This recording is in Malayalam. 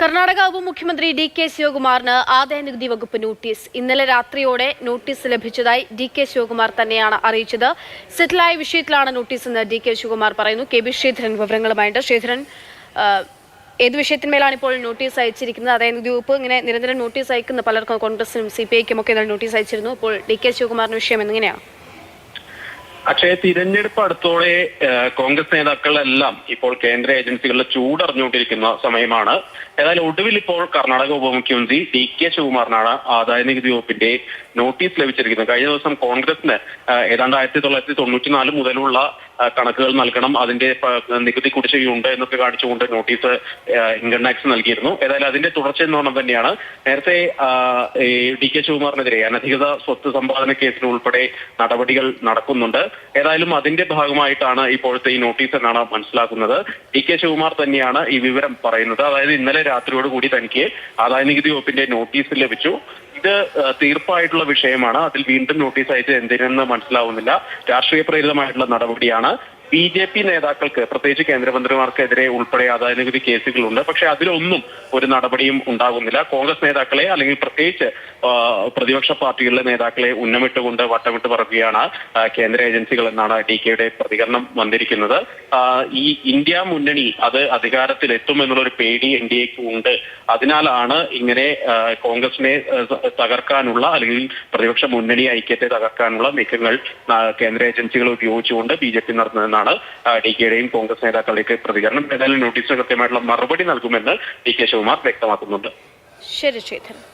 കർണാടക ഉപമുഖ്യമന്ത്രി ഡി.കെ. ശിവകുമാറിന് ആദായനികുതി വകുപ്പ് നോട്ടീസ്. ഇന്നലെ രാത്രിയോടെ നോട്ടീസ് ലഭിച്ചതായി ഡി.കെ. ശിവകുമാർ തന്നെയാണ് അറിയിച്ചത്. സെറ്റിലായ വിഷയത്തിലാണ് നോട്ടീസെന്ന് ഡി.കെ. ശിവകുമാർ പറയുന്നു. കെ.ബി. ശ്രീധരൻ വിവരങ്ങളുമായിട്ട്. ശ്രീധരൻ, ഏത് വിഷയത്തിന്മേലാണ് ഇപ്പോൾ നോട്ടീസ് അയച്ചിരിക്കുന്നത്? ആദായനികുതി വകുപ്പ് ഇങ്ങനെ നിരന്തരം നോട്ടീസ് അയക്കുന്ന പലർക്കും, കോൺഗ്രസിനും CPIക്കും ഒക്കെ നോട്ടീസ് അയച്ചിരുന്നു. അപ്പോൾ ഡി.കെ. ശിവകുമാറിന്റെ വിഷയം എങ്ങനെയാണ്? പക്ഷേ തിരഞ്ഞെടുപ്പ് അടുത്തോടെ കോൺഗ്രസ് നേതാക്കളെല്ലാം ഇപ്പോൾ കേന്ദ്ര ഏജൻസികളുടെ ചൂടറിഞ്ഞുകൊണ്ടിരിക്കുന്ന സമയമാണ്. ഏതായാലും ഒടുവിൽ ഇപ്പോൾ കർണാടക ഉപമുഖ്യമന്ത്രി ഡി.കെ. ശിവകുമാറിനാണ് ആദായനികുതി വകുപ്പിന്റെ നോട്ടീസ് ലഭിച്ചിരിക്കുന്നത്. കഴിഞ്ഞ ദിവസം കോൺഗ്രസിന് ഏതാണ്ട് 1994 മുതലുള്ള കണക്കുകൾ നൽകണം, അതിന്റെ നികുതി കുടിശ്ശികയുണ്ട് എന്നൊക്കെ കാണിച്ചുകൊണ്ട് നോട്ടീസ് ഇൻകം ടാക്സ് നൽകിയിരുന്നു. ഏതായാലും അതിന്റെ തുടർച്ച എന്നോണം തന്നെയാണ് നേരത്തെ ഡി.കെ. ശിവകുമാറിനെതിരെ അനധികൃത സ്വത്ത് സമ്പാദന കേസിൽ ഉൾപ്പെടെ നടപടികൾ നടക്കുന്നുണ്ട്. ഏതായാലും അതിന്റെ ഭാഗമായിട്ടാണ് ഇപ്പോഴത്തെ ഈ നോട്ടീസ് എന്നാണ് മനസ്സിലാക്കുന്നത്. ഡി.കെ. ശിവകുമാർ തന്നെയാണ് ഈ വിവരം പറയുന്നത്. അതായത് ഇന്നലെ രാത്രിയോടുകൂടി തനിക്ക് ആദായനികുതി വകുപ്പിന്റെ നോട്ടീസ് ലഭിച്ചു. ഇത് തീർപ്പായിട്ടുള്ള വിഷയമാണ്. അതിൽ വീണ്ടും നോട്ടീസ് അയച്ചത് എന്തിനെന്ന് മനസ്സിലാവുന്നില്ല. രാഷ്ട്രീയ പ്രേരിതമായിട്ടുള്ള നടപടിയാണ്. BJP നേതാക്കൾക്ക്, പ്രത്യേകിച്ച് കേന്ദ്രമന്ത്രിമാർക്കെതിരെ ഉൾപ്പെടെ ആദായനികുതി കേസുകളുണ്ട്. പക്ഷെ അതിലൊന്നും ഒരു നടപടിയും ഉണ്ടാകുന്നില്ല. കോൺഗ്രസ് നേതാക്കളെ അല്ലെങ്കിൽ പ്രത്യേകിച്ച് പ്രതിപക്ഷ പാർട്ടികളിലെ നേതാക്കളെ ഉന്നമിട്ടുകൊണ്ട് വട്ടമിട്ട് പറയുകയാണ് കേന്ദ്ര ഏജൻസികൾ എന്നാണ് DKയുടെ പ്രതികരണം വന്നിരിക്കുന്നത്. ഈ ഇന്ത്യ മുന്നണി അത് അധികാരത്തിൽ എത്തുമെന്നുള്ളൊരു പേടി NDAക്ക് ഉണ്ട്. അതിനാലാണ് ഇങ്ങനെ കോൺഗ്രസിനെ തകർക്കാനുള്ള അല്ലെങ്കിൽ പ്രതിപക്ഷ മുന്നണി ഐക്യത്തെ തകർക്കാനുള്ള നീക്കങ്ങൾ കേന്ദ്ര ഏജൻസികൾ ഉപയോഗിച്ചുകൊണ്ട് BJP നടത്തുന്നത് DKയുടെയും കോൺഗ്രസ് നേതാക്കളുടെയൊക്കെ പ്രതികരണം. ഏതായാലും നോട്ടീസിന് കൃത്യമായിട്ടുള്ള മറുപടി നൽകുമെന്ന് ഡി.കെ. ശിവകുമാർ വ്യക്തമാക്കുന്നുണ്ട്. ശരി, ശ്രീധരൻ.